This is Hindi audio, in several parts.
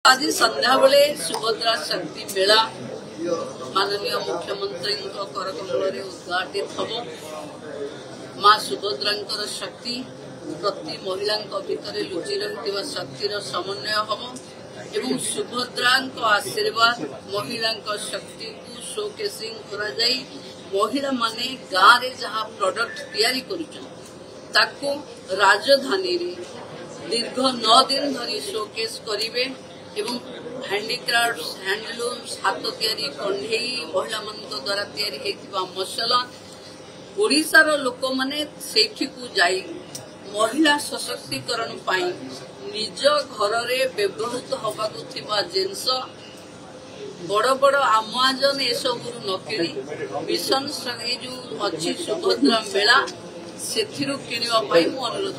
आज संध्या बेले सुभद्रा शक्ति मेला माननीय मुख्यमंत्री करकमल उद्घाटित हम। माँ सुभद्रा शक्ति प्रति महिला भितर लुचि रही शक्तिर समन्वय हम एवं सुभद्रा आशीर्वाद महिला शक्ति को शोकेसिंग करा जाई महिला माने गाँव रे जहाँ प्रोडक्ट तैयारी करुछन राजधानी रे दीर्घ 9 दिन धरी शोकेस करिवे एवं हैंडीक्राफ्ट हैंडलूम्स हाथ तैयारी कंढेई महिला मान द्वारा तैयारी हेतिबा मसला ओडिशार लोक माने सेठी को जाई महिला सशक्तिकरण पाई निज घर रे व्यवहृत होबाकु थिबा जिंस बड़ बड़ अमेजन ए सब न किणी मिशन संगे जो अच्छी सुभद्रा मेला सेथिरु किनिबा पाई मु अनुरोध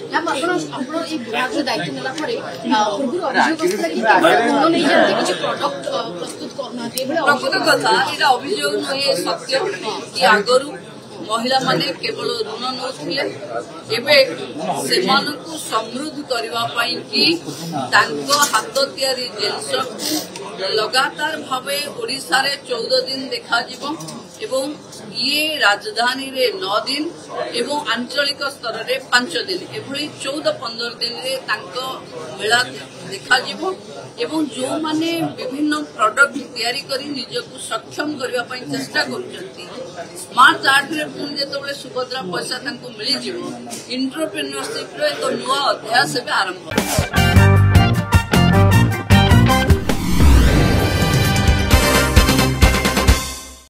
प्रकृत कथा एटा अभियोग नहे सत्य कि आगरु महिला माने केवल ऋण नौथिले एबे सेमानकु समृद्ध करबा पाई कि तांको हाथ तैयारी जिंस लगातार भावे ओडिशा रे 14 दिन देखा जिवो एवं ये राजधानी रे 9 दिन एवं आंचलिक स्तर रे 5 दिन एभली 14-15 दिन रे तांको मेला देखा जिवो एवं जो माने विभिन्न प्रोडक्ट तैयारी करी निजको सक्षम करबा पई चेष्टा करछंती स्मार्ट आर्ट रे पुन जेतबेले सुभद्रा पैसा तांको मिली जिवो एंटरप्रेन्योरशिप रे एक नुवा अध्याय से आरंभ।